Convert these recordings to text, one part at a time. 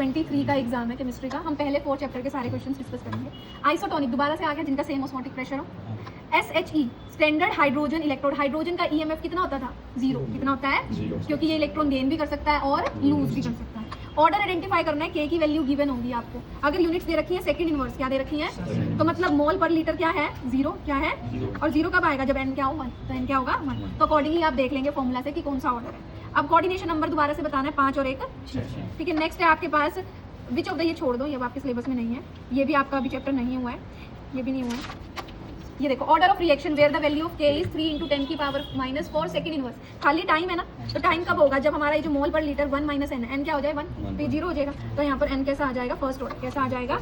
23 का एग्जाम है केमिस्ट्री का। हम पहले 4 चैप्टर के सारे क्वेश्चंस डिस्कस करेंगे। आइसोटोनिक दोबारा से आ गया, जिनका सेम ऑस्मोटिक प्रेशर हो। SHE standard hydrogen electrode, hydrogen का EMF कितना होता था? 0। कितना होता है? 0, क्योंकि ये इलेक्ट्रॉन गेन भी कर सकता है और लूज भी कर सकता है। ऑर्डर आइडेंटिफाई करना है, K की वैल्यू गिवन होगी आपको। अगर यूनिट्स दे रखी है सेकंड इनवर्स, क्या दे रखी है? तो मतलब मोल पर लीटर क्या है? 0। क्या है? और 0 कब आएगा? जब n क्या हो 1। तो n क्या होगा? 1। तो अकॉर्डिंगली आप देख लेंगे फॉर्मूला से कि कौन सा ऑर्डर है। अब कोऑर्डिनेशन नंबर दोबारा से बताना है 5 और 1 6। ठीक है, नेक्स्ट है आपके पास विच ऑफ द, ये छोड़ दो, ये अब आपके सिलेबस में नहीं है, ये भी आपका अभी चैप्टर नहीं हुआ है, ये भी नहीं हुआ है। ये देखो, order of reaction where the value of K is 3 × 10 की पावर -4 सेकंड इनवर्स। खाली टाइम है ना, तो टाइम कब होगा? जब हमारा ये जो मोल पर लीटर 1 - n, n क्या हो जाए 1, तो 0 हो जाएगा। तो यहाँ पर n कैसा आ जाएगा? First order. कैसा आ जाएगा?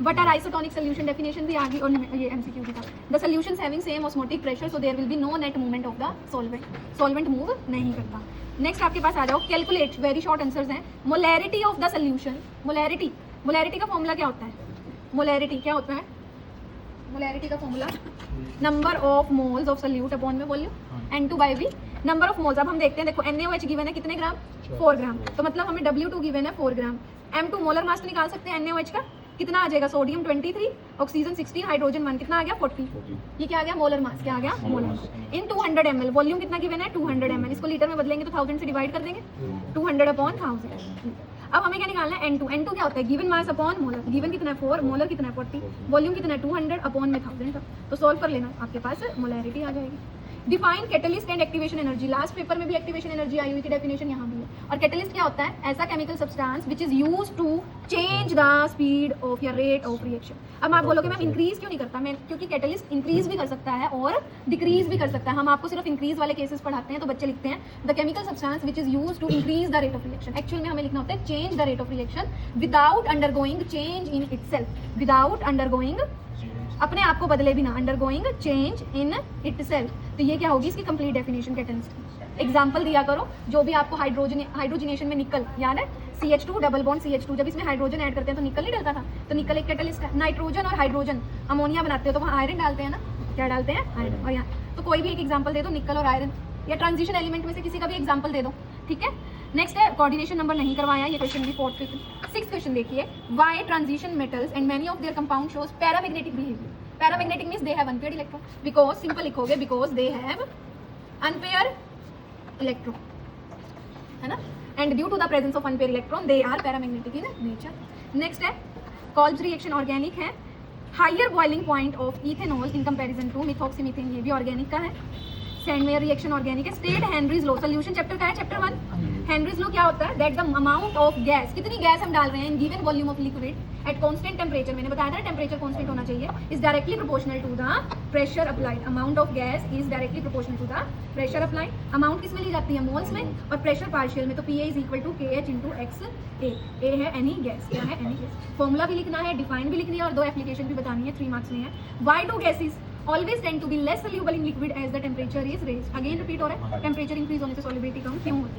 But are isotonic solution definition भी आ गई, और ये MCQ भी था। The solutions having same osmotic pressure, so there will be no net movement of the solvent. Solvent move नहीं करता। नेक्स्ट आपके पास आ जाओ, कैलकुलेट, वेरी शॉर्ट आंसर्स हैं। Molarity of the solution, molarity का फॉर्मूला क्या होता है? मोलैरिटी क्या होता है? मोलैरिटी का formula number of moles of solute upon में volume, N2/V। Number of moles, अब हम देखते हैं, देखो NaOH गिवन है कितने ग्राम? 4 ग्राम। तो मतलब हमें W2 गिवन है 4 ग्राम। M2 मोलर मास निकाल सकते हैं NaOH का, कितना आ जाएगा? सोडियम 23, ऑक्सीजन 16, हाइड्रोजन 1, कितना आ गया? 40। ये क्या आ गया? Molar mass. क्या आ गया? Molar mass. In 200 ml, volume कितना गिवन है? 200 ml। इसको लीटर में बदलेंगे तो 1000 से डिवाइड कर देंगे, 200/1000। अब हमें क्या निकालना है? N2 क्या होता है? Given mass upon molar. Given कितना है? 4, मोलर कितना है? 40, वॉल्यूम कितना है? 200 अपॉन में 1000। तो सॉल्व कर लेना, आपके पास मोलैरिटी आ जाएगी। Define catalyst and activation energy, last paper में भी एक्टिवेशन एनर्जी आई हुई थी, डेफिनेशन यहाँ भी है। और कैटलिस्ट क्या होता है? ऐसा chemical substance which is used to change the speed of या रेट ऑफ रिएक्शन। अब आप बोलोगे मैम इंक्रीज क्यों नहीं करता? मैं, क्योंकि कैटलिस्ट इंक्रीज भी कर सकता है और डिक्रीज भी कर सकता है। हम आपको सिर्फ इंक्रीज वाले केसेस पढ़ाते हैं, तो बच्चे लिखते हैं the chemical substance which is used to increase the rate of reaction. Actual में हमें लिखना होता है change the rate of reaction without undergoing change in itself, without undergoing, अपने आप को बदले बिना, अंडरगोइंग चेंज इन इटसेल्फ। तो ये क्या होगी इसकी कंप्लीट डेफिनेशन कैटलिस्ट की। एग्जांपल दिया करो, जो भी आपको हाइड्रोजनेशन में निकल याद है, CH2 डबल बॉन्ड CH2, जब इसमें हाइड्रोजन ऐड करते हैं तो निकल नहीं डलता था, तो निकल एक कैटलिस्ट है। नाइट्रोजन और हाइड्रोजन अमोनिया बनाते हो तो वहाँ आयरन डालते हैं ना, क्या डालते हैं? आयरन। और यहाँ तो कोई भी एक एग्जाम्पल दे दो, निकल और आयरन, या ट्रांजिशन एलिमेंट में से किसी का भी एग्जाम्पल दे दो। ठीक है, नेक्स्ट है कोऑर्डिनेशन नंबर नहीं करवाया, ये क्वेश्चन भी 4th 5th 6th क्वेश्चन देखिए। Why transition metals and many of their compound shows paramagnetic behaviour. Paramagnetic means they have unpaired electron, because simple लिखोगे, because they have unpaired electron, है ना, and due to the presence of unpaired electron they are paramagnetic in nature. Next है Kolbe's reaction, organic है। Higher boiling point of ethanol in comparison to methoxymethane, ये भी organic का है। Sandmeyer reaction organic है। State Henry's law, solution chapter का है, chapter 1। Henry's law क्या होता है? That the amount of gas, कितनी गैस हम डाल रहे हैं in given volume of liquid at constant temperature, मैंने बताया था टेम्परेचर कांस्टेंट होना चाहिए, is directly proportional to the pressure applied. Amount of gas is directly proportional to the pressure applied. Amount किस में ली जाती है? मोल्स में, और प्रेशर पार्शियल में, तो PA = KH × XA। A है एनी गैस, क्या है? Any gas. फॉर्मूला भी लिखना है, डिफाइन भी लिखनी है, और 2 एप्लीकेशन भी बतानी है, 3 मार्क्स में है। Why do gases always tend to be less soluble in liquid as the temperature is raised? Again repeat हो रहा है, टेम्परेचर इंक्रीज होने से सॉल्युबिलिटी कम क्यों होती है?